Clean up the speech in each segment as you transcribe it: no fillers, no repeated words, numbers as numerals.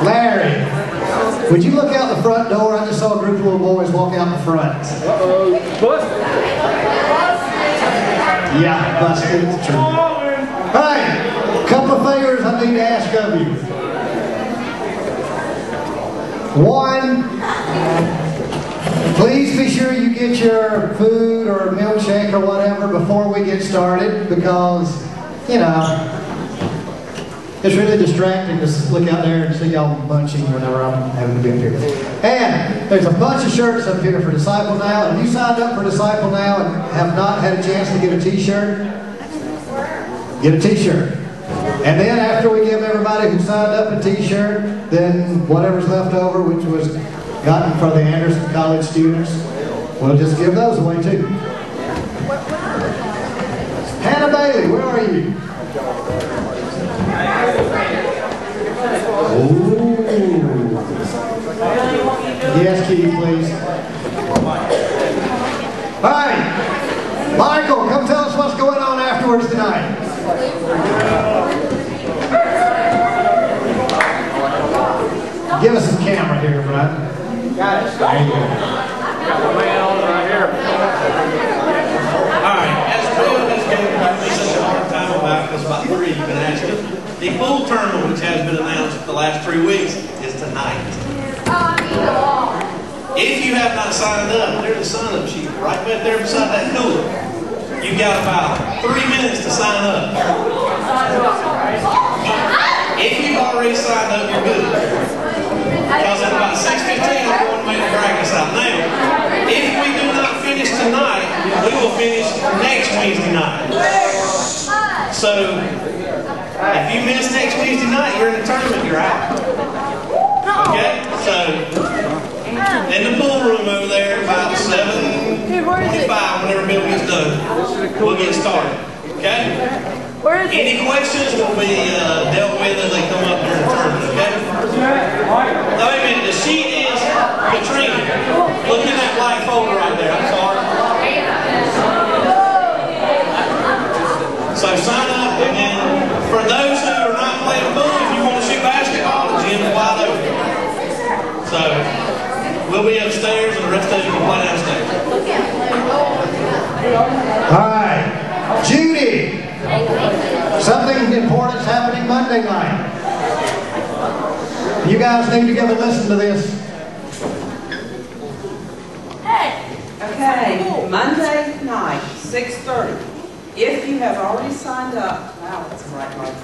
Larry, would you look out the front door? I just saw a group of little boys walk out the front. Uh-oh. Busted. Yeah, busted. It's true. Hey, a couple of favors I need to ask of you. One, please be sure you get your food or milkshake or whatever before we get started, because, you know, it's really distracting to look out there and see y'all bunching whenever I'm having to be up here. And there's a bunch of shirts up here for Disciple Now. And you signed up for Disciple Now and have not had a chance to get a t-shirt, get a t-shirt. And then after we give everybody who signed up a t-shirt, then whatever's left over, which was gotten for the Anderson College students, we'll just give those away too. Hannah Bailey, where are you? Ooh. Yes, Keith, please. All right, Michael, come tell us what's going on afterwards tonight. Give us some camera here, Brian. Got it. There you go. Got the man on right here. All right, as Bill has given me such a hard time about, because about 3 you've been asking, the full tournament, which has been announced for the last 3 weeks, is tonight. If you have not signed up, there's a sign-up sheet right back there beside that cooler. You've got about 3 minutes to sign up. If you've already signed up, you're good. Because at about 6:15, I'm going to make a drag us out. Now, if we do not finish tonight, we will finish next Wednesday night. So, if you miss next Wednesday night, you're in the tournament, you're out. Okay? So, in the pool room over there, about 7:25, whenever Bill gets done, we'll get started. Okay? Any questions will be dealt with as they come up during the tournament, okay? Now, wait a minute, the sheet is Katrina. Look in that black folder right there, I'm sorry. So sign up, and then for those who are not playing pool, if you want to shoot basketball, the gym is wide open. So, we'll be upstairs, and the rest of you can play downstairs. All right, Judy. Something important's happening Monday night. You guys need to give a listen to this. Okay, Monday night, 6:30. If you have already signed up, wow, that's a bright light.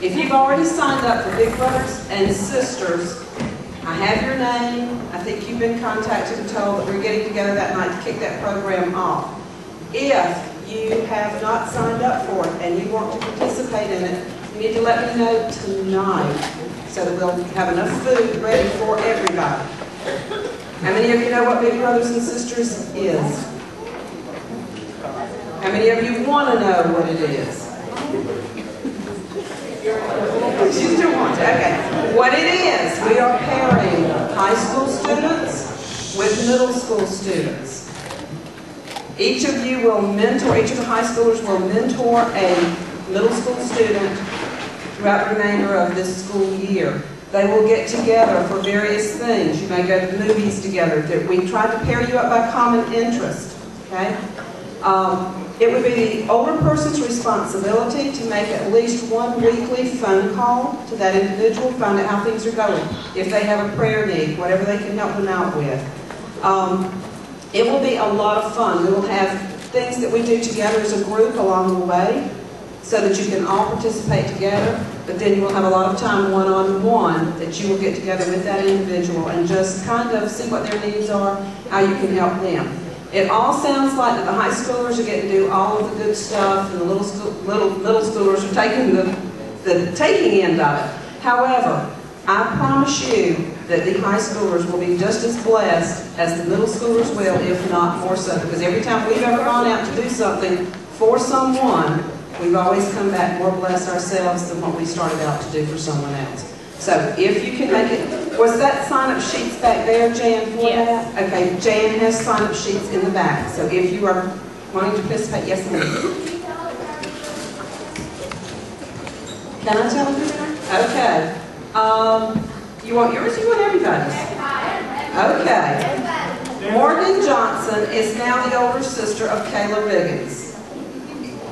If you've already signed up for Big Brothers and Sisters, I have your name. I think you've been contacted and told that we're getting together that night to kick that program off. If you have not signed up for it and you want to participate in it, you need to let me know tonight so that we'll have enough food ready for everybody. How many of you know what Big Brothers and Sisters is? How many of you want to know what it is? She still wants it. Okay. What it is, we are pairing high school students with middle school students. Each of you will mentor, each of the high schoolers will mentor a middle school student throughout the remainder of this school year. They will get together for various things. You may go to the movies together. We tried to pair you up by common interest. Okay? It would be the older person's responsibility to make at least one weekly phone call to that individual, find out how things are going. If they have a prayer need, whatever they can help them out with. It will be a lot of fun. We will have things that we do together as a group along the way so that you can all participate together, but then you will have a lot of time one-on-one that you will get together with that individual and just kind of see what their needs are, how you can help them. It all sounds like that the high schoolers are getting to do all of the good stuff and the middle schoolers are taking the taking end of it. However, I promise you that the high schoolers will be just as blessed as the middle schoolers will, if not more so. Because every time we've ever gone out to do something for someone, we've always come back more blessed ourselves than what we started out to do for someone else. So if you can make it, was that sign-up sheets back there, Jan, for that? Okay, Jan has sign-up sheets in the back. So if you are wanting to participate, yes, ma'am. Can I tell you? Okay. You want yours or you want everybody's? Okay. Morgan Johnson is now the older sister of Kayla Biggins.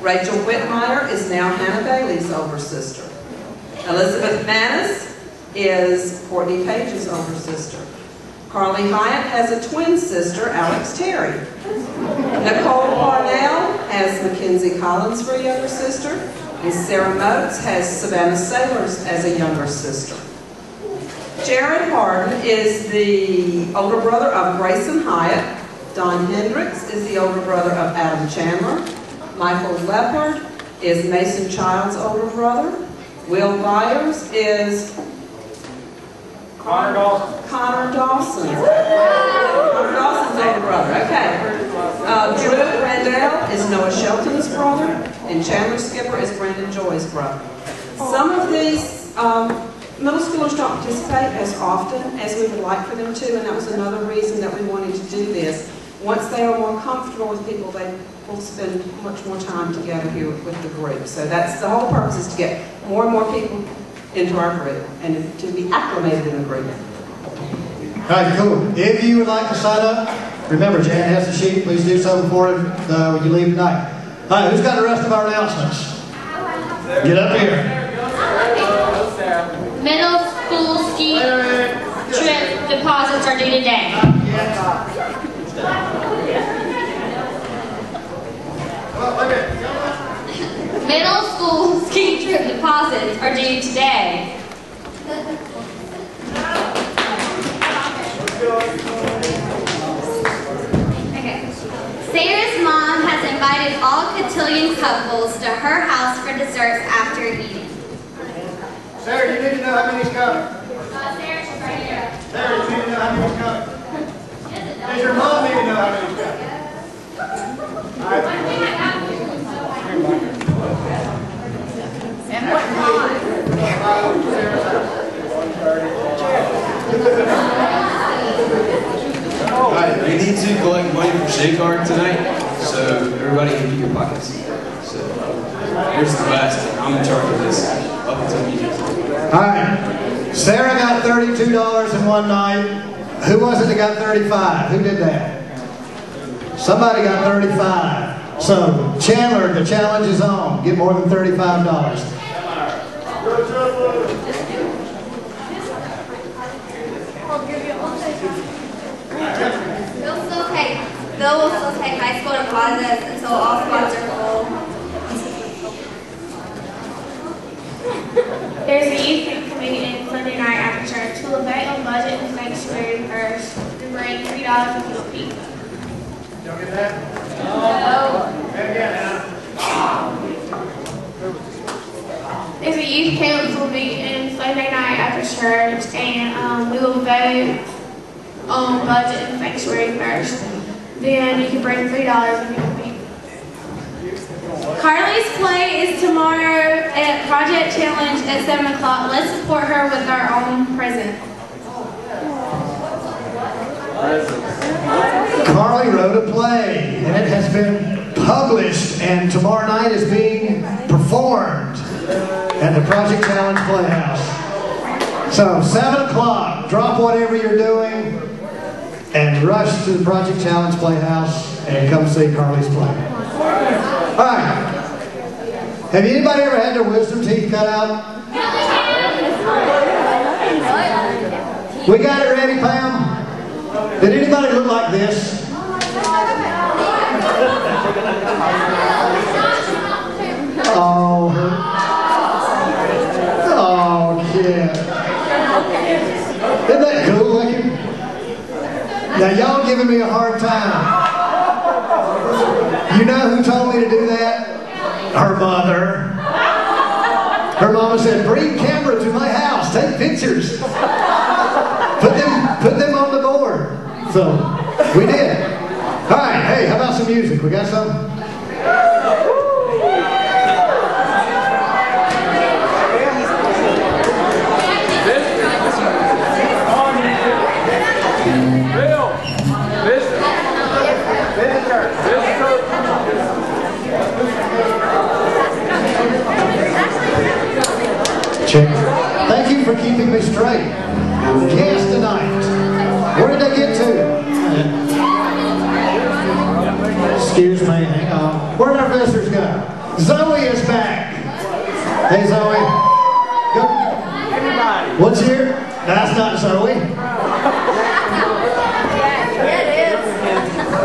Rachel Whitmire is now Hannah Bailey's older sister. Elizabeth Manis is Courtney Page's older sister. Carly Hyatt has a twin sister, Alex Terry. Nicole Parnell has Mackenzie Collins for a younger sister. And Sarah Motes has Savannah Sailors as a younger sister. Jared Harden is the older brother of Grayson Hyatt. Don Hendricks is the older brother of Adam Chandler. Michael Leopard is Mason Child's older brother. Will Byers is Connor Dawson. Connor Dawson. Connor Dawson's older brother. Okay. Drew Randell is Noah Shelton's brother. And Chandler Skipper is Brandon Joy's brother. Some of these middle schoolers don't participate as often as we would like for them to, and that was another reason that we wanted to do this. Once they are more comfortable with people, they will spend much more time together here with the group. So that's the whole purpose, is to get more and more people into our group and to be acclimated in the group. All right, cool. If you would like to sign up, remember, Jan has the sheet. Please do so before when you leave tonight. All right, who's got the rest of our announcements? Get up here. Middle school ski trip deposits are due today. Middle school ski trip deposits are due today. Okay. Sarah's mom has invited all cotillion couples to her house for desserts after eating. Sarah, you need to know how many's coming. Sarah's right here. Sarah, you need to know how many's coming. Does your mom need to know how many's coming? And what time? Alright, we need to collect money for Shake Art tonight, so everybody empty your pockets. So, here's the best. I'm in charge of this up until meetings. Alright, Sarah got $32 in one night. Who was it that got 35? Who did that? Somebody got 35. So, Chandler, the challenge is on. Get more than $35. Bill will still take high school deposits until all spots are full. There's a youth group meeting Sunday night after church. We'll debate on budget and sanctuary first and bring $3 of fuel pizza. Y'all get that? No. Again, There's a youth council meeting Sunday night after church, and we will vote on budget and sanctuary first. Then you can bring $3 of fuel pizza. Carly's play is tomorrow at Project Challenge at 7 o'clock. Let's support her with our own present. Carly wrote a play, and it has been published, and tomorrow night is being performed at the Project Challenge Playhouse. So, 7 o'clock, drop whatever you're doing and rush to the Project Challenge Playhouse and come see Carly's play. All right. Have anybody ever had their wisdom teeth cut out? We got it ready, Pam? Did anybody look like this? Oh, kid. Isn't that cool looking? Now, y'all giving me a hard time. You know who told me to do that? Her mother. Her mama said, bring camera to my house, take pictures. Put them on the board. So, we did. All right, hey, how about some music? We got some? Check. Thank you for keeping me straight. guests tonight. Where did they get to? Excuse me, hang on. Where did our visitors go? Zoe is back. Hey, Zoe. Go. Everybody. What's here? That's not Zoe.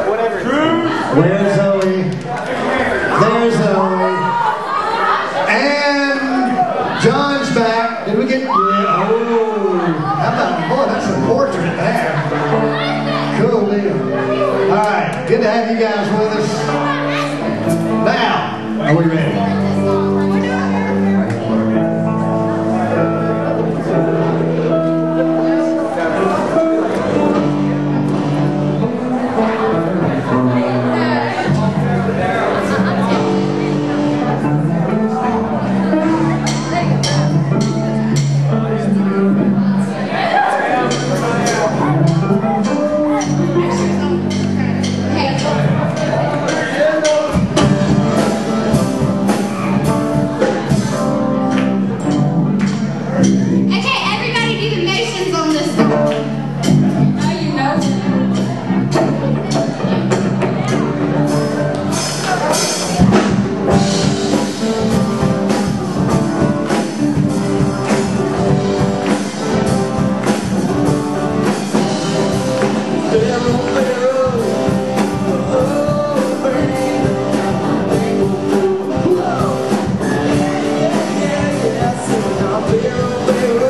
Whatever. Where's Zoe? There's Zoe. And John's back. Did we get? Yeah. Oh, how about, boy, that's a portrait there. Cool deal. All right, good to have you guys with us. Now, are we ready? Barrel,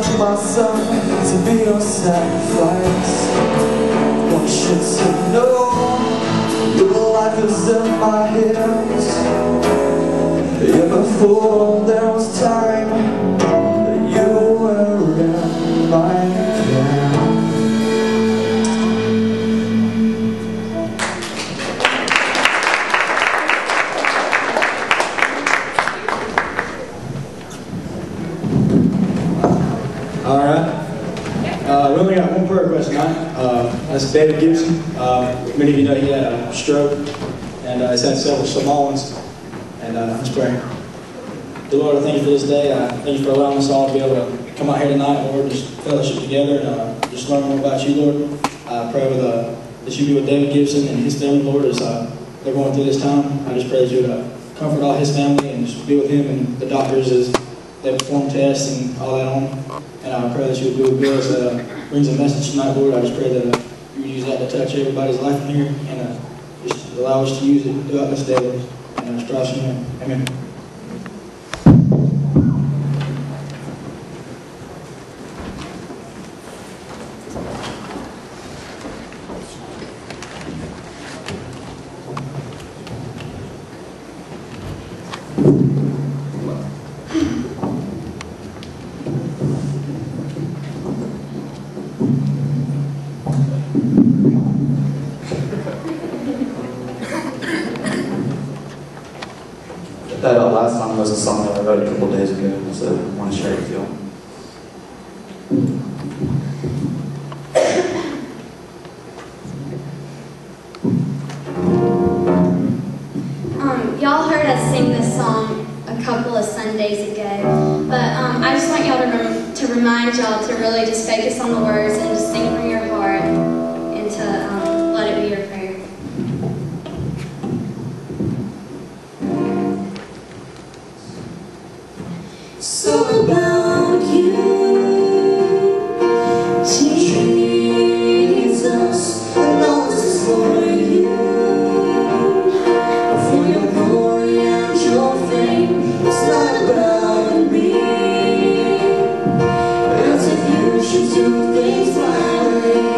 for my son to be your sacrifice. One should say no, your life is in my hands. Yeah, before there was time, you were in my hand. All right. We only got one prayer request tonight. That's David Gibson. Many of you know he had a stroke and he's had several small ones. And let's pray. Dear Lord, I thank you for this day. I thank you for allowing us all to be able to come out here tonight, Lord, just fellowship together and just learn more about you, Lord. I pray that you be with David Gibson and his family, Lord, as they're going through this time. I just pray that you would comfort all his family and just be with him and the doctors as they perform tests and all that on. And I pray that you would be with Bill as brings a message tonight, Lord. I just pray that you would use that to touch everybody's life in here and just allow us to use it throughout this day, Lord. And I just trust in him. Amen. That last song was a song that I wrote a couple days ago, so I want to share it with you all. Y'all heard us sing this song a couple of Sundays ago, but I just want y'all to remind y'all to really just focus on the words and just sing from your heart and to let it be your prayer. So about you, Jesus, all this is for you, for your glory and your fame. It's not about me, as if you should do things my way.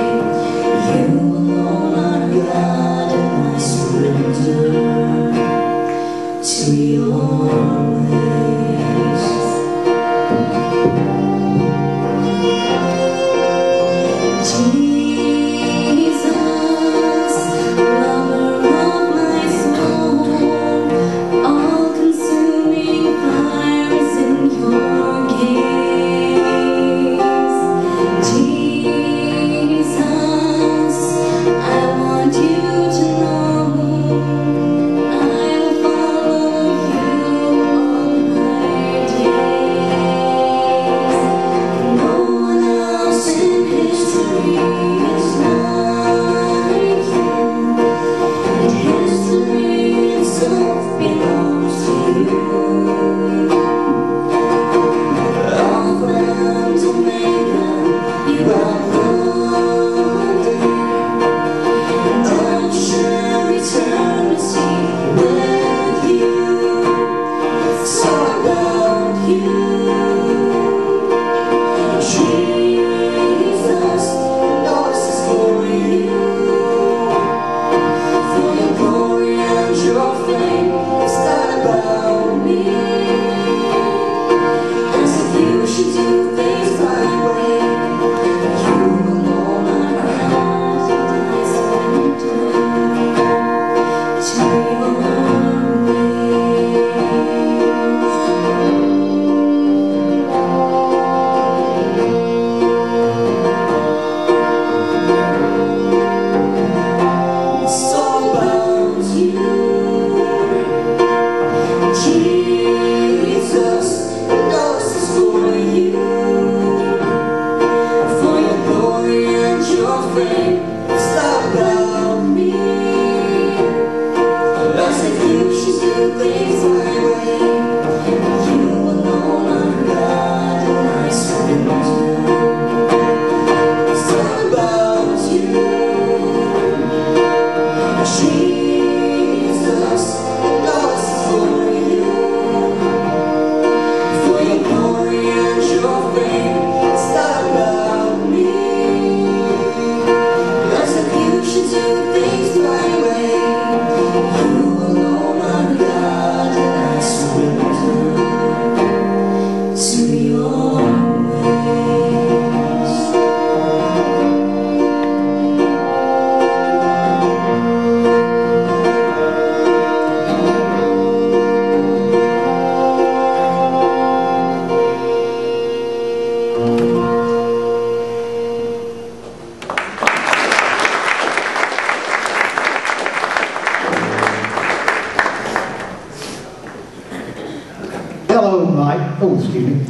Oh, excuse me.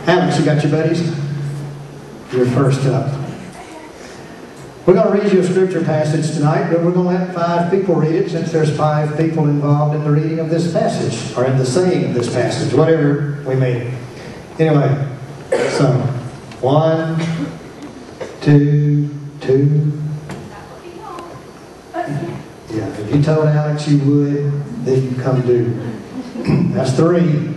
Alex, you got your buddies? You're first up. We're going to read you a scripture passage tonight, but we're going to let 5 people read it since there's 5 people involved in the reading of this passage, or in the saying of this passage, whatever we mean. Anyway, so 1, 2, 2. Yeah, if you told Alex you would, then you come do. That's 3.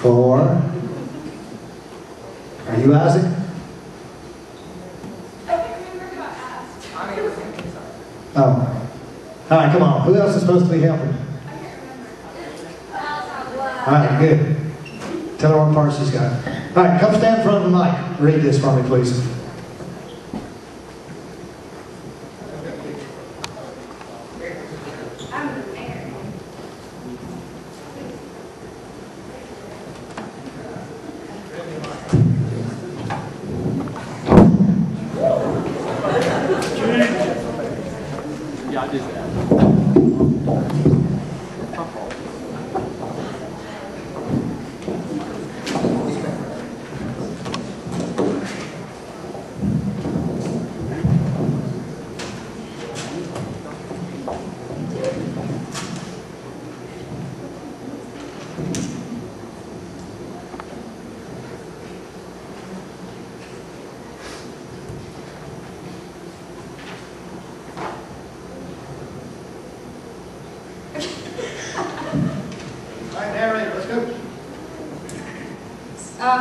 4. Are you Isaac? Oh. All right, come on. Who else is supposed to be helping? All right, good. Tell her what part she's got. All right, come stand in front of the mic. Read this for me, please.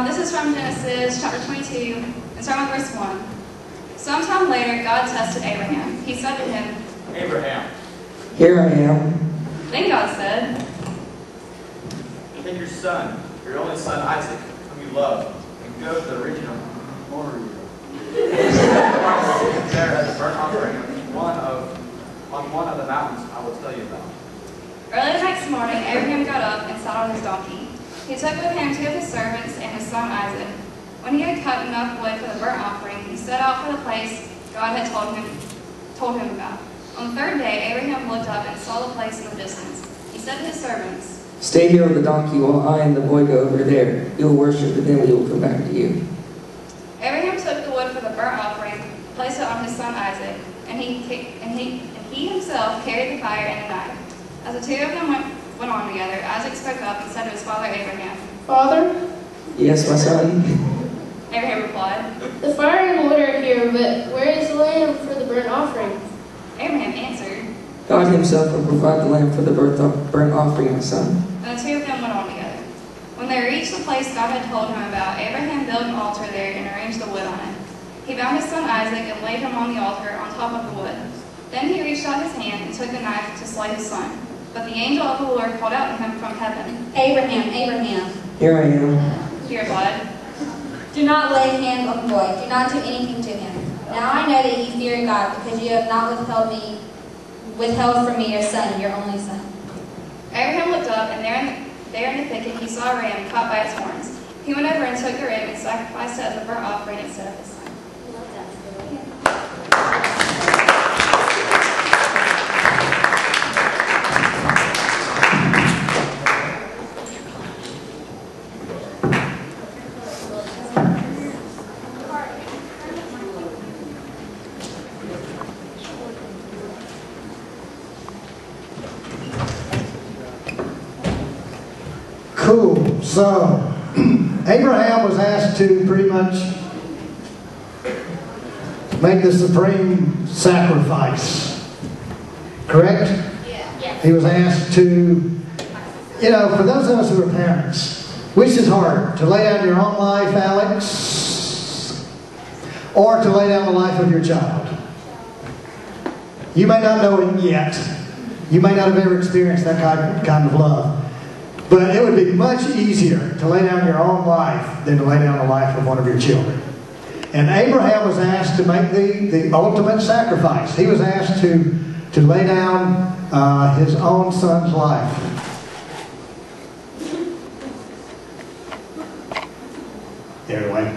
This is from Genesis chapter 22, and starting with verse 1. Sometime later, God tested Abraham. He said to him, Abraham, Here I am. Then God said, take your son, your only son Isaac, whom you love, and go to the region of Moriah. There as a burnt offering on one of the mountains I will tell you about. Early the next morning, Abraham got up and sat on his donkey. He took with him 2 of his servants and his son Isaac. When he had cut enough wood for the burnt offering, he set out for the place God had told him about. On the 3rd day, Abraham looked up and saw the place in the distance. He said to his servants, Stay here with the donkey while I and the boy go over there. You will worship, and then we will come back to you. Abraham took the wood for the burnt offering, placed it on his son Isaac, and he himself carried the fire and the knife. As the 2 of them went on together, Isaac spoke up and said to his father Abraham, Father? Yes, my son. Abraham replied, The fire and wood are here, but where is the lamb for the burnt offering? Abraham answered, God himself will provide the lamb for the burnt offering, my son. and the 2 of them went on together. When they reached the place God had told him about, Abraham built an altar there and arranged the wood on it. He bound his son Isaac and laid him on the altar on top of the wood. Then he reached out his hand and took the knife to slay his son. But the angel of the Lord called out to him from heaven, Abraham, Abraham, Here I am. He replied, do not lay hands on the boy. Do not do anything to him. Now I know that you fear God, because you have not withheld from me your son, your only son. Abraham looked up, and there in the thicket he saw a ram caught by its horns. He went over and took the ram and sacrificed it as a burnt offering instead of his son. Cool. So, Abraham was asked to pretty much make the supreme sacrifice. Correct? Yeah. He was asked to, for those of us who are parents, which is harder, to lay down your own life, Alex, or to lay down the life of your child? You may not know it yet. You may not have ever experienced that kind of love. But it would be much easier to lay down your own life than to lay down the life of one of your children. And Abraham was asked to make the ultimate sacrifice. He was asked to lay down his own son's life. Anyway,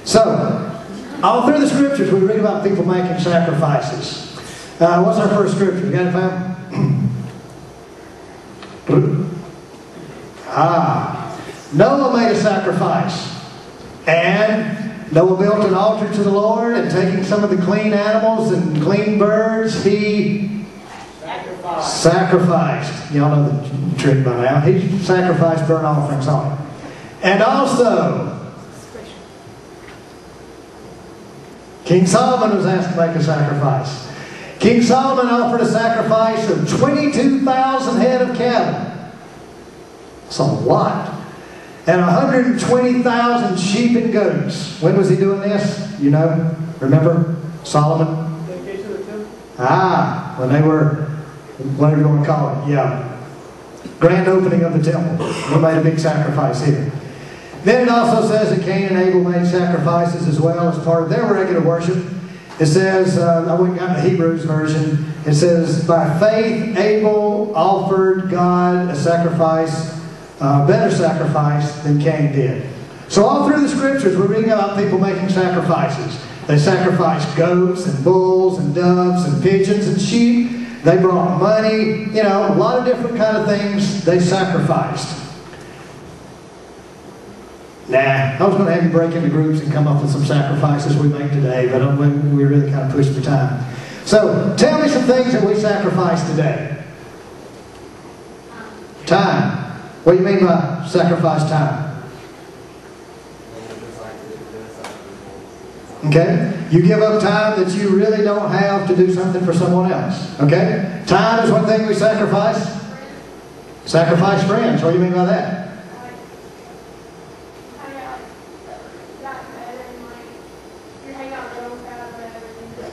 so all through the scriptures we read about people making sacrifices. What's our first scripture? You got it, fam? Noah made a sacrifice. And Noah built an altar to the Lord, and taking some of the clean animals and clean birds, he sacrificed. Y'all know the trick by now. He sacrificed burnt offerings on it. And also, King Solomon was asked to make a sacrifice. King Solomon offered a sacrifice of 22,000 head of cattle. That's a lot. And 120,000 sheep and goats. When was he doing this? You know? Remember? Solomon? When they were, whatever you want to call it. Yeah. Grand opening of the temple. He made a big sacrifice here. Then it also says that Cain and Abel made sacrifices as well as part of their regular worship. It says, I went and got the Hebrews version. It says, by faith Abel offered God a sacrifice, better sacrifice than Cain did. So all through the scriptures we're reading about people making sacrifices. They sacrificed goats and bulls and doves and pigeons and sheep. They brought money, you know, a lot of different kind of things they sacrificed. Nah, I was going to have you break into groups and come up with some sacrifices we make today, but we really kind of pushed for time. So, tell me some things that we sacrifice today. Time. What do you mean by sacrifice time? Okay? You give up time that you really don't have to do something for someone else. Okay? Time is one thing we sacrifice. Sacrifice friends. What do you mean by that?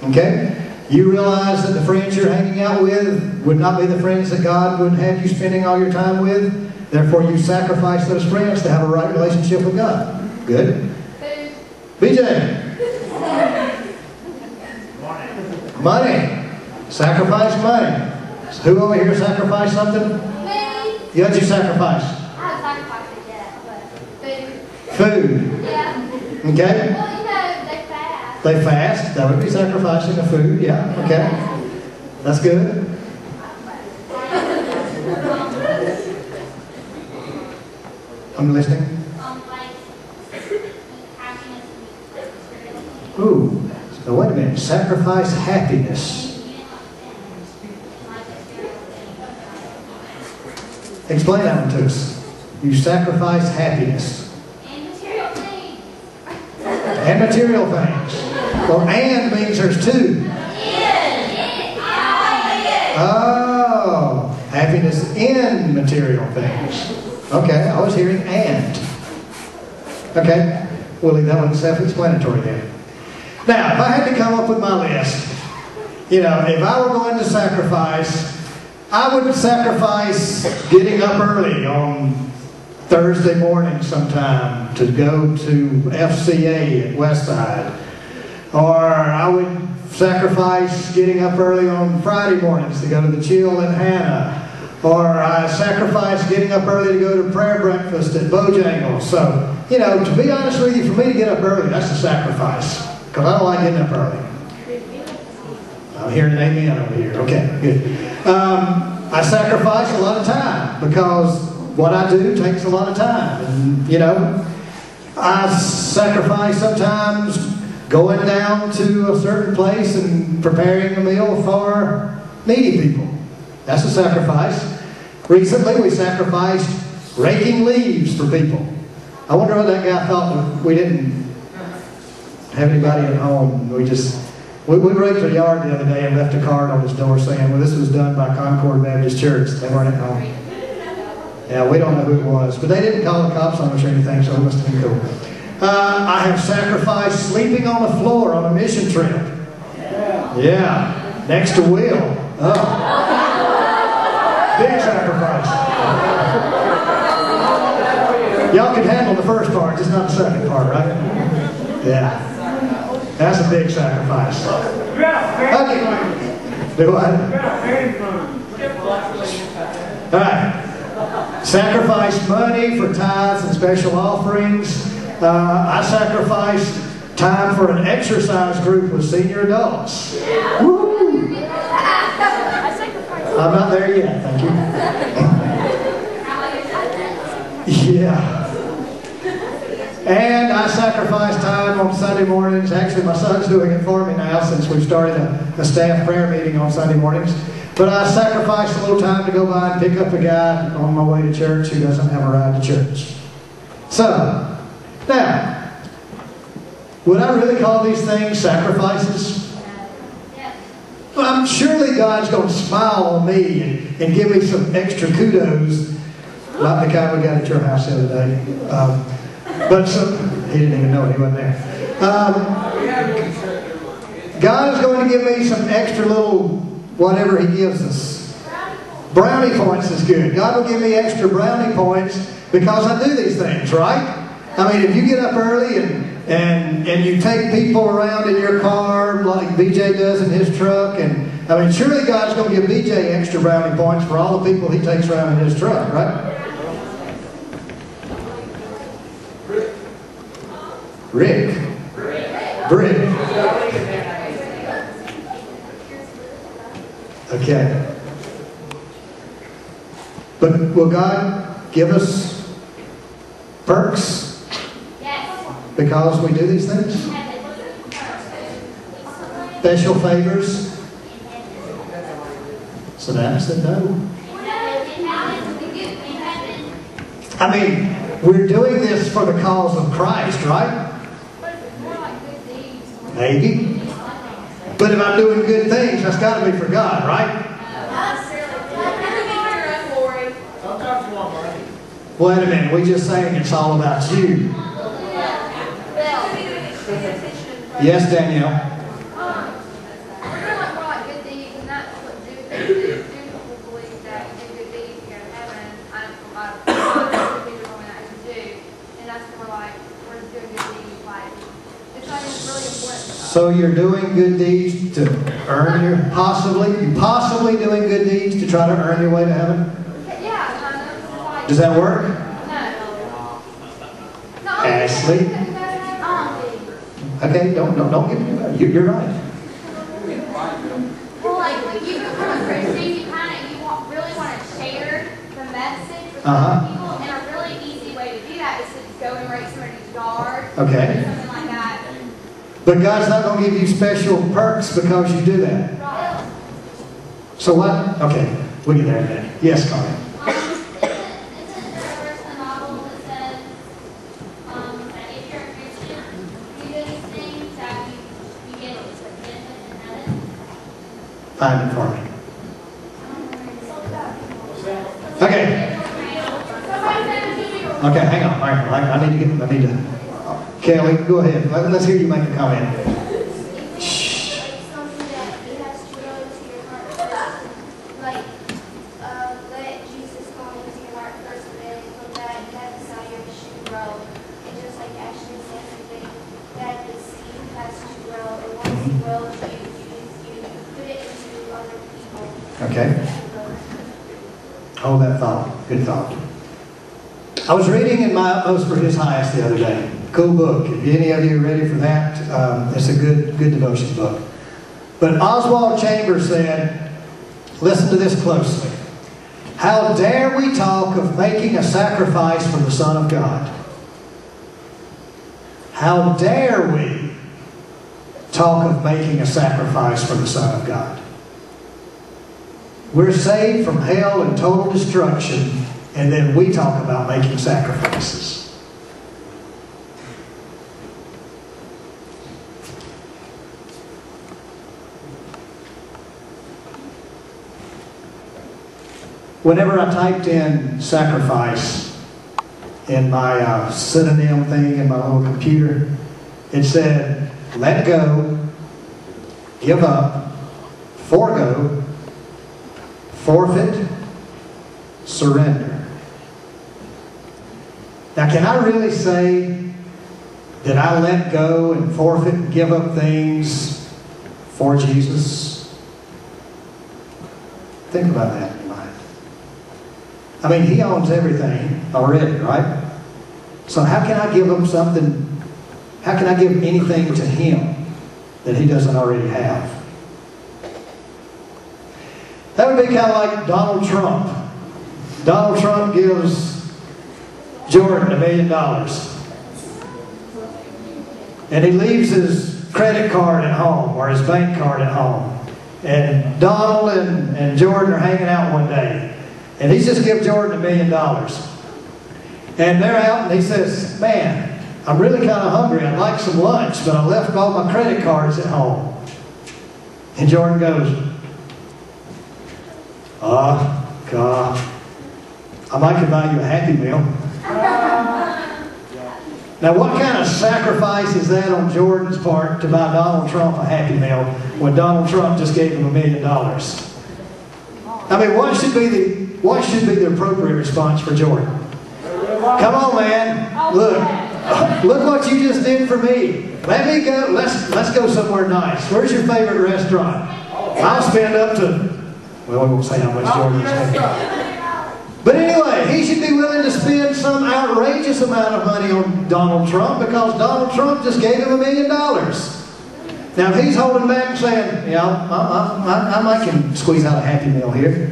Okay? You realize that the friends you're hanging out with would not be the friends that God would have you spending all your time with. Therefore, you sacrifice those friends to have a right relationship with God. Good? BJ. Money. Sacrifice money. So who over here sacrificed something? Me. You had you sacrifice? I haven't sacrificed it yet, but food. Food. Yeah. Okay? Well, you know, they fast. They fast. That would be sacrificing the food. Yeah. Okay. That's good. I'm listening. Ooh. So wait a minute. Sacrifice happiness. Explain that one to us. You sacrifice happiness. And material things. And material things. Well, and means there's two. Oh. Happiness in material things. Okay, I was hearing and. Okay, we'll leave that one self-explanatory then. Now, if I had to come up with my list, you know, if I were going to sacrifice, I would sacrifice getting up early on Thursday morning sometime to go to FCA at Westside. Or I would sacrifice getting up early on Friday mornings to go to the Chill in Hannah. Or I sacrifice getting up early to go to prayer breakfast at Bojangles. So, you know, to be honest with you, for me to get up early, that's a sacrifice. Because I don't like getting up early. I'm hearing an amen over here. Okay, good. I sacrifice a lot of time because what I do takes a lot of time. And, you know, I sacrifice sometimes going down to a certain place and preparing a meal for needy people. That's a sacrifice. Recently, we sacrificed raking leaves for people. I wonder what that guy thought that we didn't have anybody at home. We raked our yard the other day and left a card on his door saying, well, this was done by Concord Baptist Church. They weren't at home. Yeah, we don't know who it was. But they didn't call the cops on us or anything, so it must have been cool. I have sacrificed sleeping on the floor on a mission trip. Yeah, next to Will. Oh. Big sacrifice. Y'all can handle the first part, just not the second part, right? Yeah. That's a big sacrifice. Okay. Do what? Alright. Sacrifice money for tithes and special offerings. I sacrificed time for an exercise group with senior adults. Woo! I'm not there yet, thank you. Yeah. And I sacrifice time on Sunday mornings. Actually, my son's doing it for me now since we've started a staff prayer meeting on Sunday mornings. But I sacrifice a little time to go by and pick up a guy on my way to church who doesn't have a ride to church. So, now, would I really call these things sacrifices? Well, surely God's going to smile on me and give me some extra kudos, not the kind we got at your house the other day. But he didn't even know it, he wasn't there. God is going to give me some extra little whatever He gives us. Brownie points is good. God will give me extra brownie points because I do these things, right? I mean, if you get up early and you take people around in your car like BJ does in his truck, and I mean, surely God's going to give BJ extra brownie points for all the people he takes around in his truck, right? Rick. Okay. But will God give us perks? Yes. Because we do these things? Special favors? So that said no. I mean, we're doing this for the cause of Christ, right? Maybe. But if I'm doing good things, that's got to be for God, right? Wait a minute, we just saying it's all about you. Yes, Danielle. We're doing like good deeds, and that's what do people believe that you do good deeds, you go to heaven. I do, and that's what we're doing good deeds. Like, it's not even really important. So you're doing good deeds to earn you're possibly doing good deeds to try to earn your way to heaven? Yeah, like, does that work? No. Ashley? Okay, don't give me that. You're right. Well, like when you become a Christian, you really want to share the message with other people, and a really easy way to do that is to go and rake somebody's yard, Okay. or something like that. But God's not going to give you special perks because you do that. Right. So what? Okay, we'll get there in a minute. Yes, Carly. Find it for me. Okay. Okay, hang on. I need to. Kelly, go ahead. Let's hear you make a comment. Shh. Let Jesus come into your heart first, and then from that desire should grow. And just like Ashley said, that the seed has to grow, and once it grows, you put it into other people. Okay. Hold that thought. Good thought. I was reading in My Utmost for His Highest the other day. Cool book. If any of you are ready for that, it's a good devotion book. But Oswald Chambers said, listen to this closely. How dare we talk of making a sacrifice for the Son of God? How dare we talk of making a sacrifice for the Son of God? We're saved from hell and total destruction, and then we talk about making sacrifices. Whenever I typed in sacrifice in my synonym thing in my little computer, it said, let go, give up, forego, forfeit, surrender. Now, can I really say that I let go and forfeit and give up things for Jesus? Think about that in your mind. I mean, He owns everything already, right? So how can I give Him something? How can I give anything to Him that He doesn't already have? That would be kind of like Donald Trump. Donald Trump gives Jordan $1 million. And he leaves his credit card at home or his bank card at home. And Donald and Jordan are hanging out one day. And he's just given Jordan $1 million. And they're out and he says, man, I'm really kind of hungry. I'd like some lunch, but I left all my credit cards at home. And Jordan goes, God, I might could buy you a Happy Meal. Now, what kind of sacrifice is that on Jordan's part to buy Donald Trump a Happy Meal when Donald Trump just gave him $1 million? I mean, what should be the appropriate response for Jordan? Come on, man. Look what you just did for me. Let me go. Let's go somewhere nice. Where's your favorite restaurant? I'll spend up to, well, we won't say how much Jordan is spending. But anyway, he should be willing to spend some outrageous amount of money on Donald Trump because Donald Trump just gave him $1 million. Now, if he's holding back and saying, yeah, I might can squeeze out a Happy Meal here.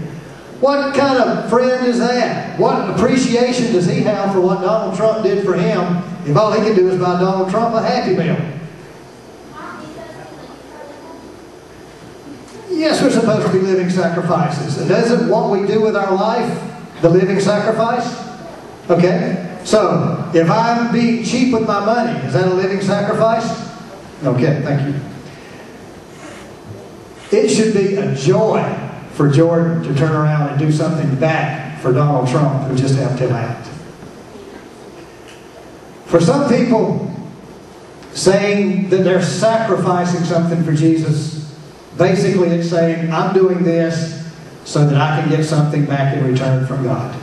What kind of friend is that? What appreciation does he have for what Donald Trump did for him if all he can do is buy Donald Trump a Happy Meal? Yes, we're supposed to be living sacrifices. And isn't what we do with our life the living sacrifice? Okay. So, if I'm being cheap with my money, is that a living sacrifice? Okay, thank you. It should be a joy for Jordan to turn around and do something back for Donald Trump, who just helped him out. For some people, saying that they're sacrificing something for Jesus, basically it's saying, I'm doing this so that I can get something back in return from God.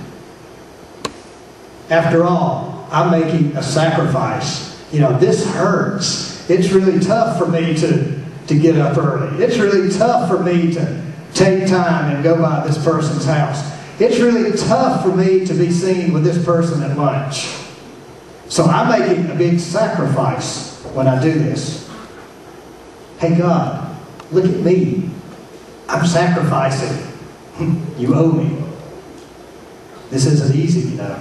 After all, I'm making a sacrifice. You know, this hurts. It's really tough for me to get up early. It's really tough for me to take time and go by this person's house. It's really tough for me to be seen with this person at lunch. So I'm making a big sacrifice when I do this. Hey God, look at me. I'm sacrificing. You owe me. This isn't easy, you know.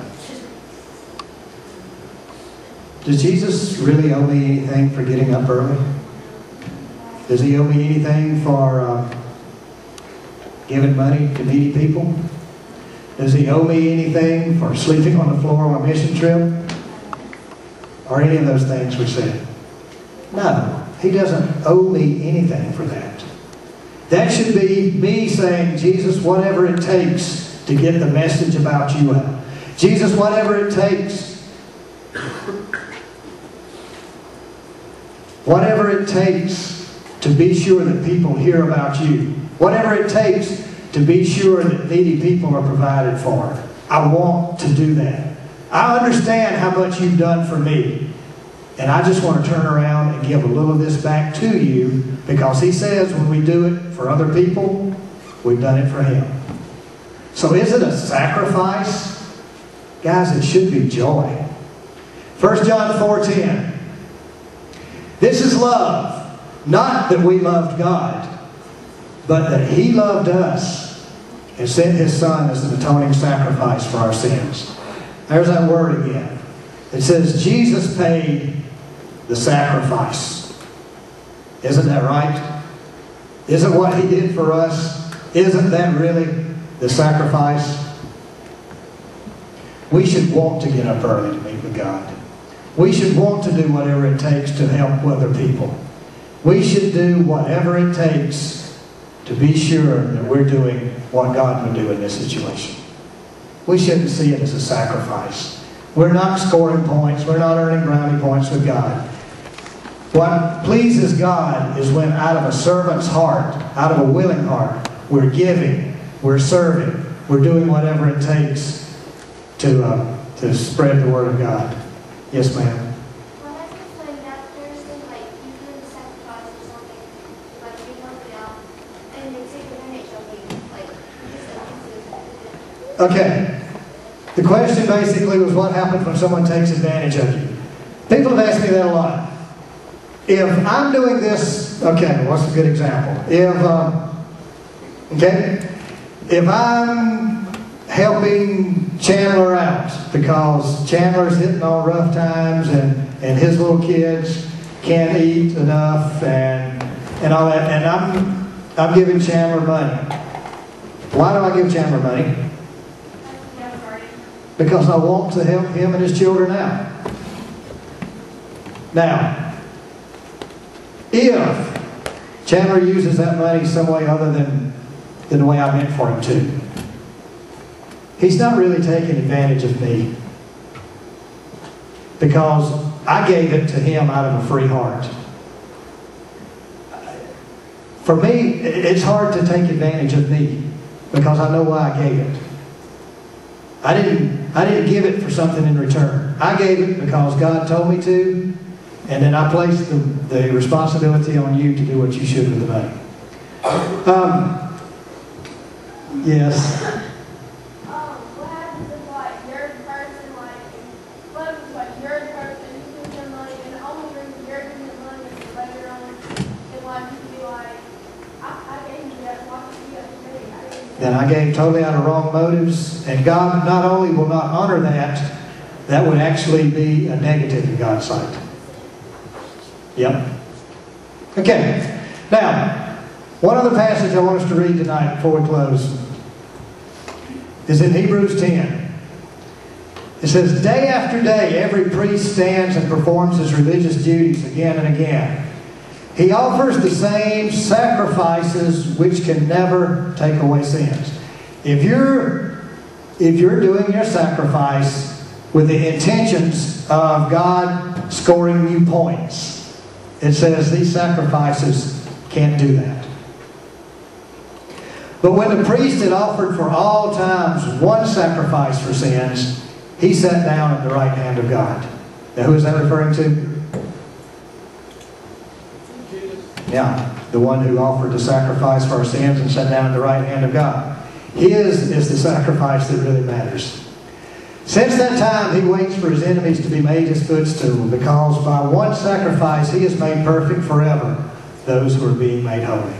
Does Jesus really owe me anything for getting up early? Does he owe me anything for giving money to needy people? Does he owe me anything for sleeping on the floor on a mission trip? Or any of those things we said? No, he doesn't owe me anything for that. That should be me saying, Jesus, whatever it takes to get the message about you out. Jesus, whatever it takes. Whatever it takes to be sure that people hear about you. Whatever it takes to be sure that needy people are provided for. I want to do that. I understand how much you've done for me. And I just want to turn around and give a little of this back to you, because he says when we do it for other people, we've done it for him. So is it a sacrifice? Guys, it should be joy. 1 John 4:10. This is love, not that we loved God, but that he loved us and sent his Son as an atoning sacrifice for our sins. There's that word again. It says Jesus paid the sacrifice. Isn't that right? Isn't what he did for us, isn't that really the sacrifice? We should want to get up early to meet with God. We should want to do whatever it takes to help other people. We should do whatever it takes to be sure that we're doing what God would do in this situation. We shouldn't see it as a sacrifice. We're not scoring points. We're not earning brownie points with God. What pleases God is when out of a servant's heart, out of a willing heart, we're giving, we're serving, we're doing whatever it takes to spread the word of God. Yes, ma'am. Well, that's just like that Thursday, like you do the sacrifice or something, like you help it out, and they take advantage of you, like just Okay. The question basically was, what happens when someone takes advantage of you? People have asked me that a lot. If I'm doing this, okay, what's a good example? If I'm helping Chandler out because Chandler's hitting on rough times and his little kids can't eat enough and all that. And I'm giving Chandler money. Why do I give Chandler money? Because I want to help him and his children out. Now, if Chandler uses that money some way other than the way I meant for him to, he's not really taking advantage of me because I gave it to him out of a free heart. For me, it's hard to take advantage of me because I know why I gave it. I didn't give it for something in return. I gave it because God told me to, and then I placed the responsibility on you to do what you should with the money. Yes. What happens if, like, you're the person, like, what if, like, you're the person who gives them money, and the only reason you're giving them money is later on in life you can be like, I gave you that, why should you have to pay? Then I gave totally out of wrong motives, and God not only will not honor that, that would actually be a negative in God's sight. Yep. Okay. Now, one other passage I want us to read tonight before we close is in Hebrews 10. It says, day after day, every priest stands and performs his religious duties again and again. He offers the same sacrifices which can never take away sins. If you're doing your sacrifice with the intentions of God scoring you points, it says these sacrifices can't do that. But when the priest had offered for all times one sacrifice for sins, he sat down at the right hand of God. Now who is that referring to? Yeah, the one who offered the sacrifice for our sins and sat down at the right hand of God. His is the sacrifice that really matters. Since that time, he waits for his enemies to be made his footstool, because by one sacrifice he has made perfect forever those who are being made holy.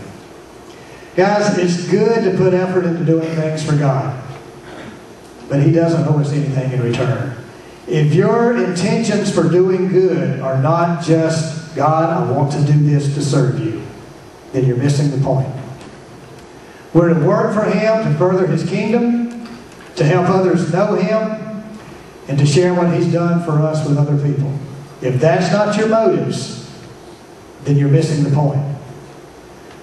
Guys, it's good to put effort into doing things for God, but he doesn't owe us anything in return. If your intentions for doing good are not just, God, I want to do this to serve you, then you're missing the point. We're to work for him to further his kingdom, to help others know him, and to share what he's done for us with other people. If that's not your motives, then you're missing the point.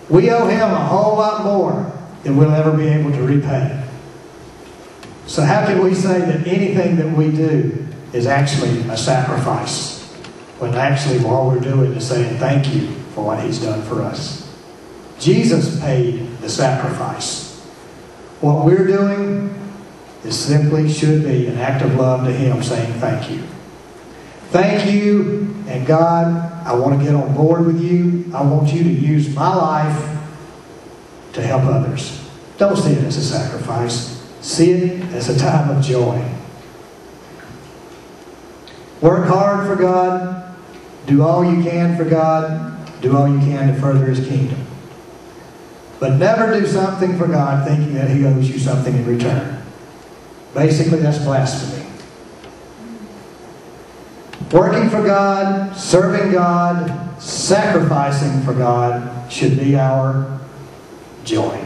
We owe him a whole lot more than we'll ever be able to repay. So how can we say that anything that we do is actually a sacrifice, when actually all we're doing is saying thank you for what he's done for us? Jesus paid the sacrifice. What we're doing is simply should be an act of love to him, saying thank you. Thank you, and God, I want to get on board with you. I want you to use my life to help others. Don't see it as a sacrifice. See it as a time of joy. Work hard for God. Do all you can for God. Do all you can to further his kingdom. But never do something for God thinking that he owes you something in return. Basically, that's blasphemy. Working for God, serving God, sacrificing for God should be our joy.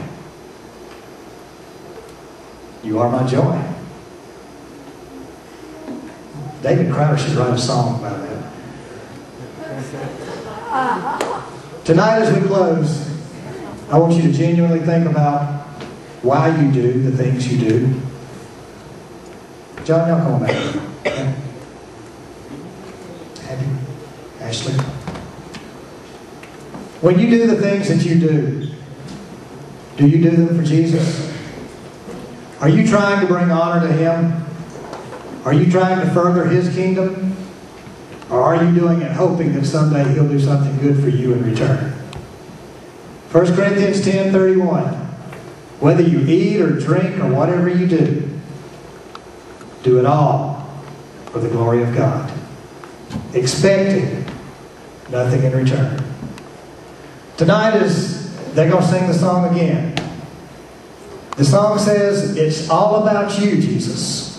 You are my joy. David Crowder should write a song about that. Tonight as we close, I want you to genuinely think about why you do the things you do. John, y'all come on back. Okay. Abby, Ashley. When you do the things that you do you do them for Jesus? Are you trying to bring honor to him? Are you trying to further his kingdom? Or are you doing it hoping that someday he'll do something good for you in return? 1 Corinthians 10:31. Whether you eat or drink or whatever you do it all for the glory of God, expecting nothing in return. Tonight they're going to sing the song again. The song says, it's all about you, Jesus.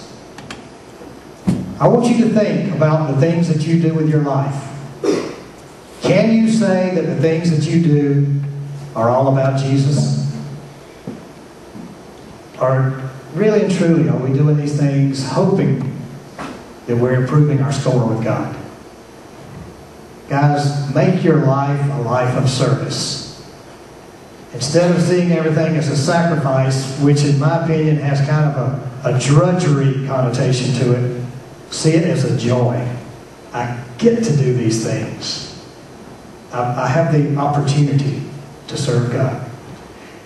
I want you to think about the things that you do with your life. Can you say that the things that you do are all about Jesus? Or really and truly, are we doing these things hoping that we're improving our score with God? Guys, make your life a life of service. Instead of seeing everything as a sacrifice, which in my opinion has kind of a drudgery connotation to it, see it as a joy. I get to do these things. I have the opportunity to serve God.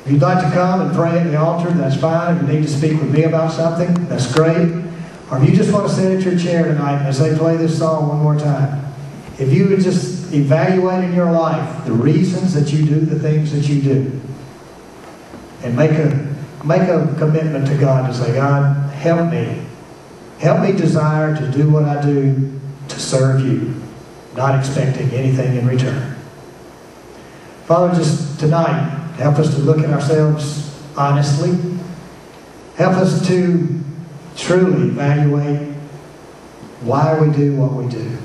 If you'd like to come and pray at the altar, that's fine. If you need to speak with me about something, that's great. Or if you just want to sit at your chair tonight as they play this song one more time, if you would just evaluate in your life the reasons that you do the things that you do, and make a commitment to God to say, God, help me. Help me desire to do what I do to serve you, not expecting anything in return. Father, just tonight, help us to look at ourselves honestly. Help us to truly evaluate why we do what we do.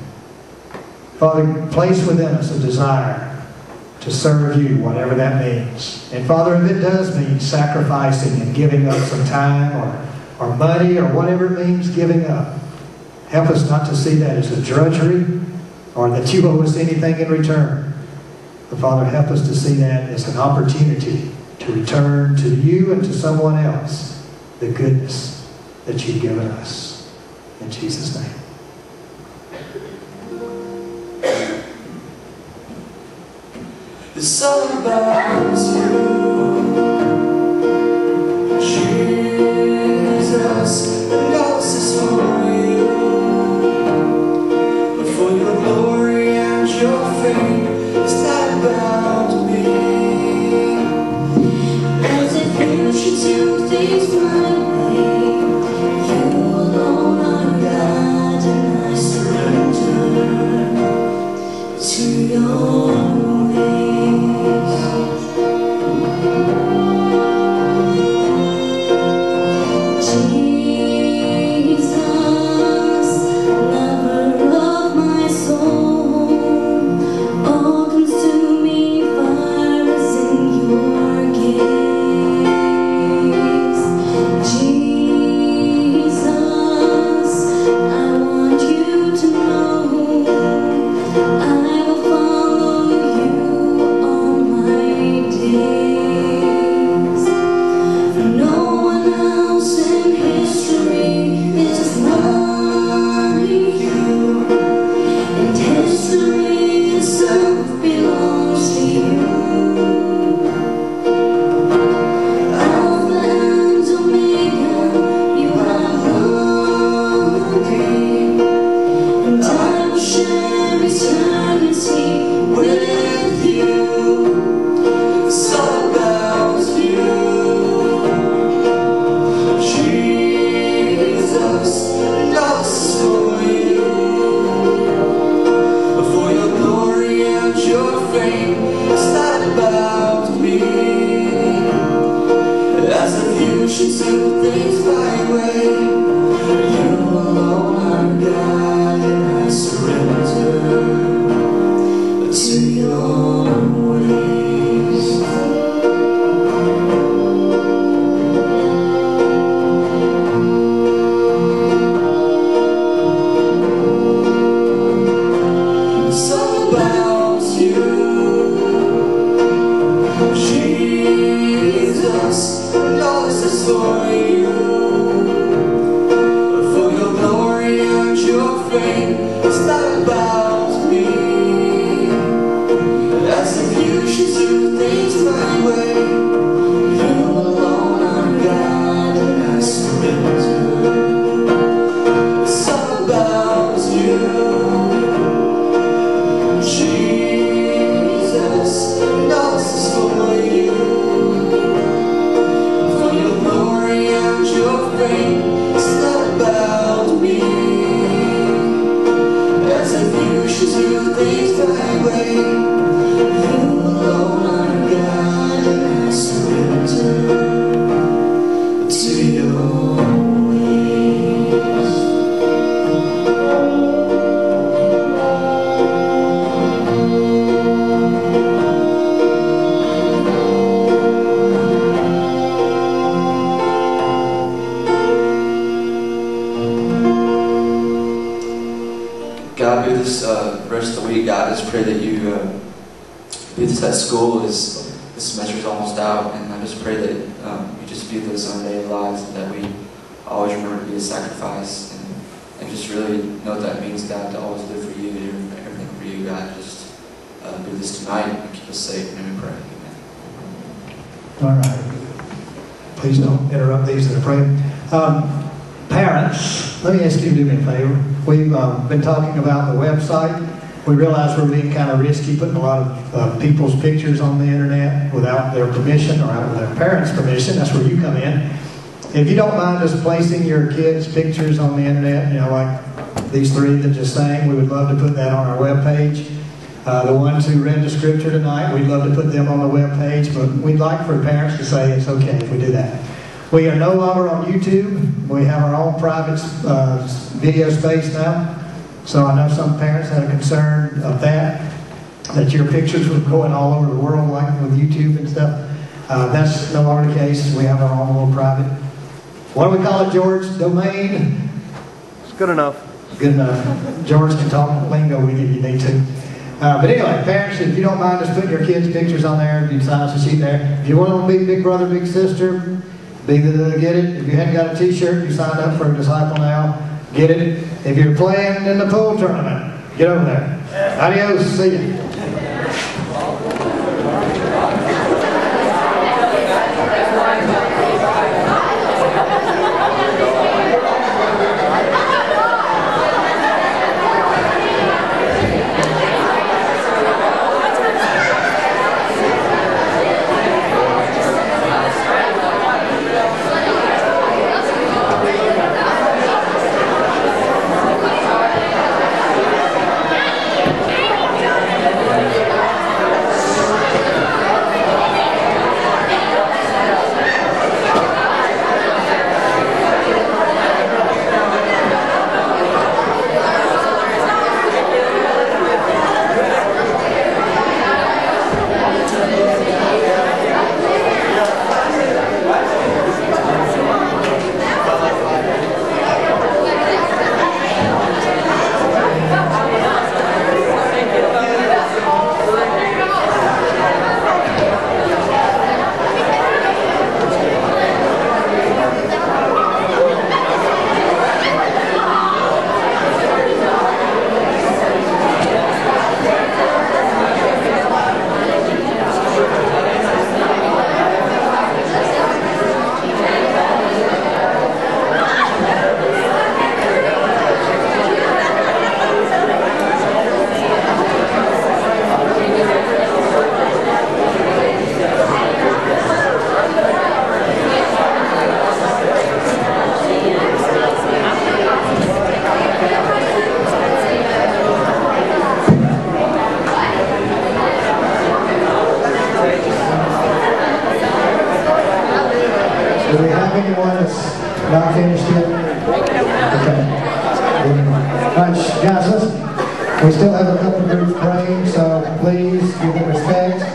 Father, place within us a desire to serve you, whatever that means. And Father, if it does mean sacrificing and giving up some time or money or whatever it means giving up, help us not to see that as a drudgery or that you owe us anything in return. But Father, help us to see that as an opportunity to return to you and to someone else the goodness that you've given us. In Jesus' name. It's all about you, Jesus, and all this is for you, for your glory and your fame. It's not about me. As if you should do things my way, you alone are God, and I surrender to your way. Jesus, and all this is for you. week, God, I just pray that you be with us at school as this semester is almost out, and I just pray that you just be with us in our daily lives, and that we always remember to be a sacrifice, and just really know what that means, God, to always live for you, to do everything for you, God. Just be with us tonight and keep us safe, and we pray. Amen. All right. Please don't interrupt these that are praying. Parents, let me ask you to do me a favor. We've been talking about the website. We realize we're being kind of risky putting a lot of people's pictures on the internet without their permission or without their parents' permission. That's where you come in. If you don't mind us placing your kids' pictures on the internet, you know, like these three that just sang, we would love to put that on our webpage. The ones who read the scripture tonight, we'd love to put them on the webpage, but we'd like for parents to say it's okay if we do that. We are no longer on YouTube. We have our own private video space now. So I know some parents had a concern of that your pictures were going all over the world, like with YouTube and stuff. That's no longer the case. We have our own little private, what do we call it, George? Domain? It's good enough. Good enough. George can talk lingo with you if you need to. But anyway, parents, if you don't mind just putting your kids' pictures on there, you sign us a sheet there. If you want to be big brother, big sister, get it. If you hadn't got a t-shirt, you signed up for a Disciple Now, get it. If you're playing in the pool tournament, get over there. Adios, see you. Do we have anyone that's not finished yet? Okay. All right, guys, we still have a couple of groups praying, so please give them respect.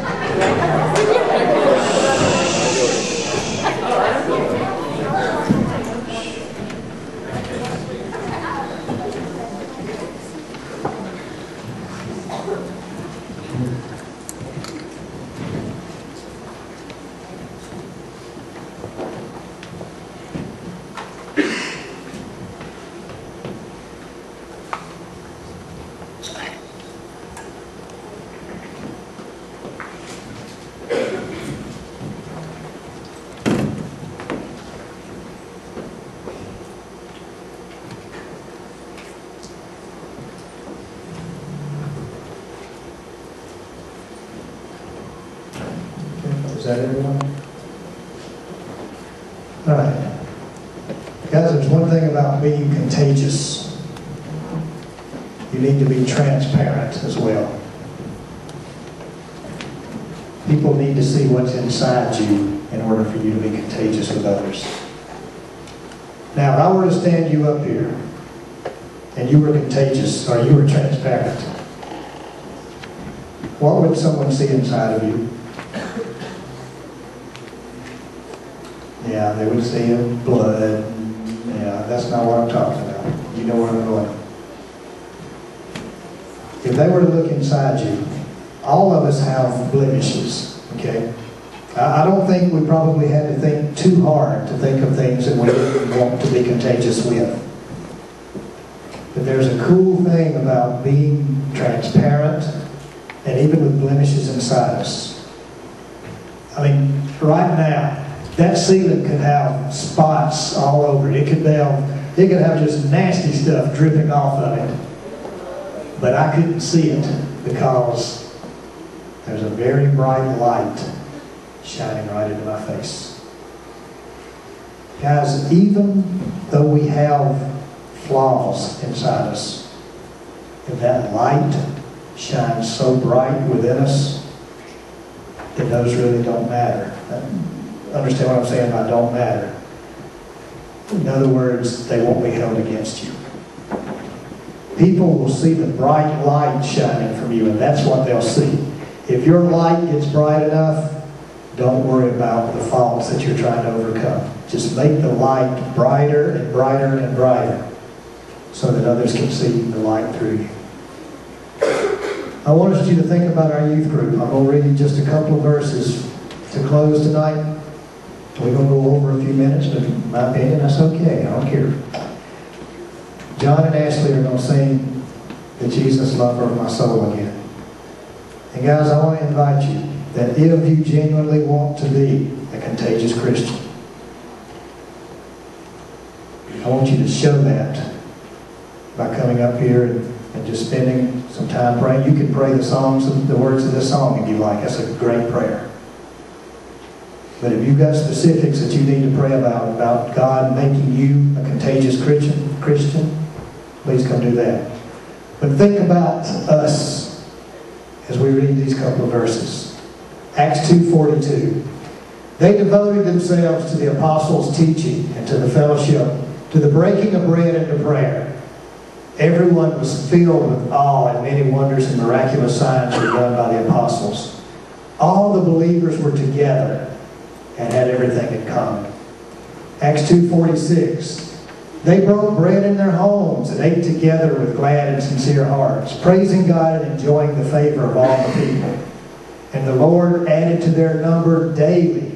Is that everyone? All right. Guys, there's one thing about being contagious. You need to be transparent as well. People need to see what's inside you in order for you to be contagious with others. Now, if I were to stand you up here and you were contagious or you were transparent, what would someone see inside of you? Yeah, they would see blood. Yeah, that's not what I'm talking about. You know where I'm going. if they were to look inside you, all of us have blemishes, okay? I don't think we probably had to think too hard to think of things that we didn't want to be contagious with. But there's a cool thing about being transparent and even with blemishes inside us. I mean, right now, that ceiling could have spots all over it. It could have just nasty stuff dripping off of it. But I couldn't see it because there's a very bright light shining right into my face. Guys, even though we have flaws inside us, if that light shines so bright within us, that those really don't matter. Understand what I'm saying by don't matter? In other words, they won't be held against you. People will see the bright light shining from you, and that's what they'll see. If your light gets bright enough, don't worry about the faults that you're trying to overcome. Just make the light brighter and brighter and brighter so that others can see the light through you. I want you to think about our youth group. I'm going to read you just a couple of verses to close tonight. We're going to go over a few minutes, but in my opinion, that's okay. I don't care. John and Ashley are going to sing the Jesus Lover of My Soul again. And guys, I want to invite you that if you genuinely want to be a contagious Christian, I want you to show that by coming up here and just spending some time praying. You can pray the words of this song if you like. That's a great prayer. But if you've got specifics that you need to pray about God making you a contagious Christian, please come do that. But think about us as we read these couple of verses. Acts 2:42. They devoted themselves to the apostles' teaching and to the fellowship, to the breaking of bread and to prayer. Everyone was filled with awe, and many wonders and miraculous signs were done by the apostles. All the believers were together and had everything in common. Acts 2:46. They broke bread in their homes and ate together with glad and sincere hearts, praising God and enjoying the favor of all the people. And the Lord added to their number daily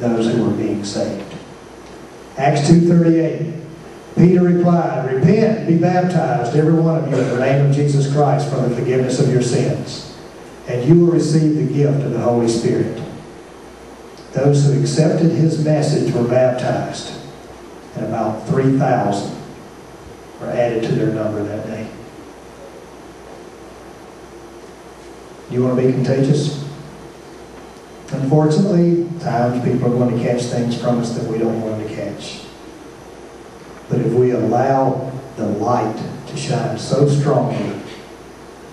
those who were being saved. Acts 2:38. Peter replied, "Repent and be baptized, every one of you, in the name of Jesus Christ for the forgiveness of your sins, and you will receive the gift of the Holy Spirit." Those who accepted his message were baptized, and about 3,000 were added to their number that day. You want to be contagious? Unfortunately, at times people are going to catch things from us that we don't want them to catch. But if we allow the light to shine so strongly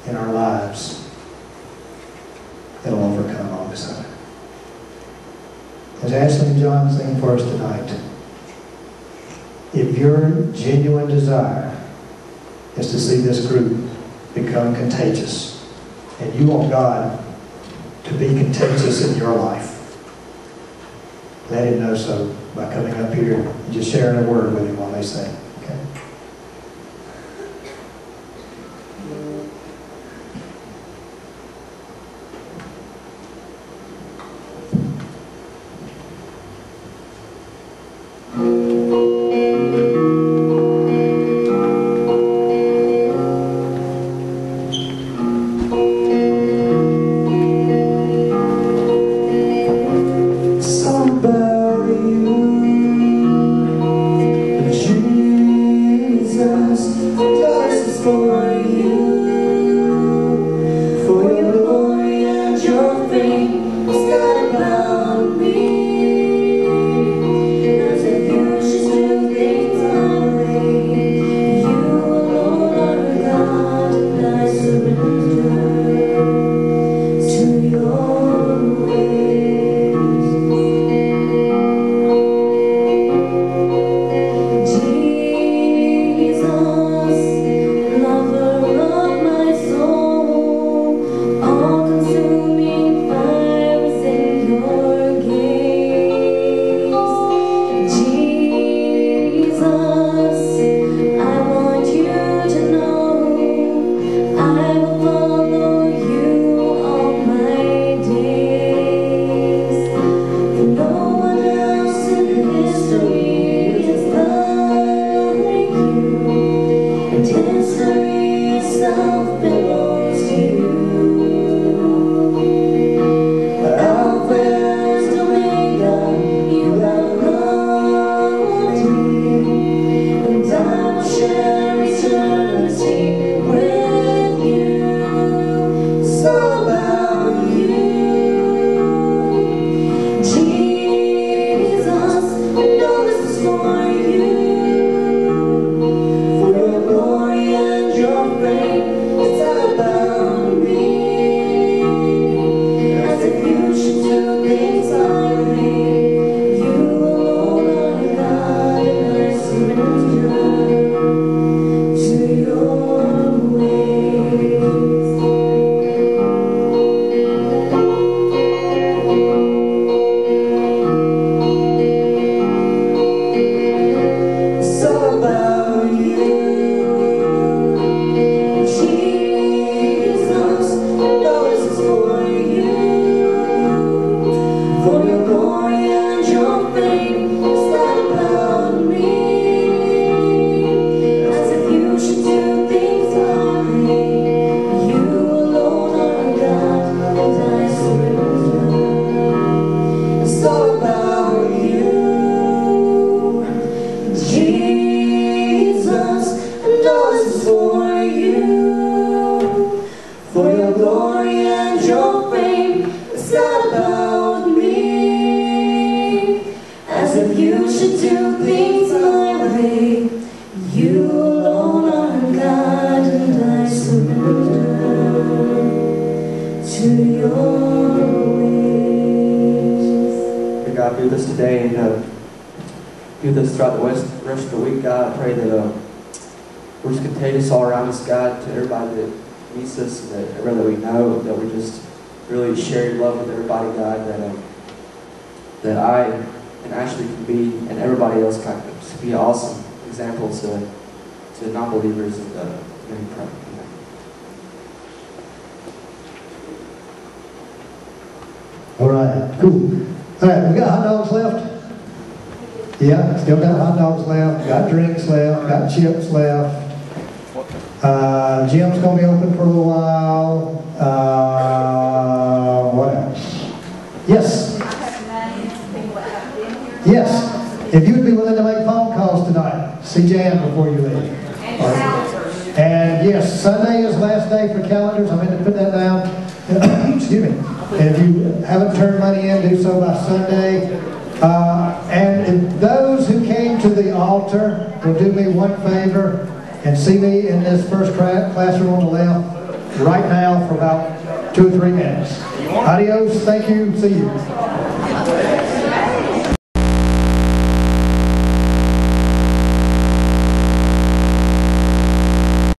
in our lives, it'll overcome all this other. As Ashley and John sing for us tonight, if your genuine desire is to see this group become contagious, and you want God to be contagious in your life, let him know so by coming up here and just sharing a word with him while they sing. Okay? Somebody, Jesus. God, do this today and do this throughout the rest of the week, God. I pray that we're just contagious all around us, God, to everybody that meets us, and that everybody that we know, that we just really share your love with everybody, God, that I and Ashley can be, and everybody else can just be awesome examples to non-believers and many pray. All right, cool. All right, we got hot dogs left? Yeah, still got hot dogs left, got drinks left, got chips left. Gym's going to be open for a little while. What else? Yes? Yes. If you would be willing to make phone calls tonight, see Jan before you leave. And yes, Sunday is last day for calendars. I meant to put that down. Excuse me. And if you haven't turned money in, do so by Sunday. And if those who came to the altar will do me one favor and see me in this first classroom on the left right now for about 2 or 3 minutes. Adios, thank you, see you.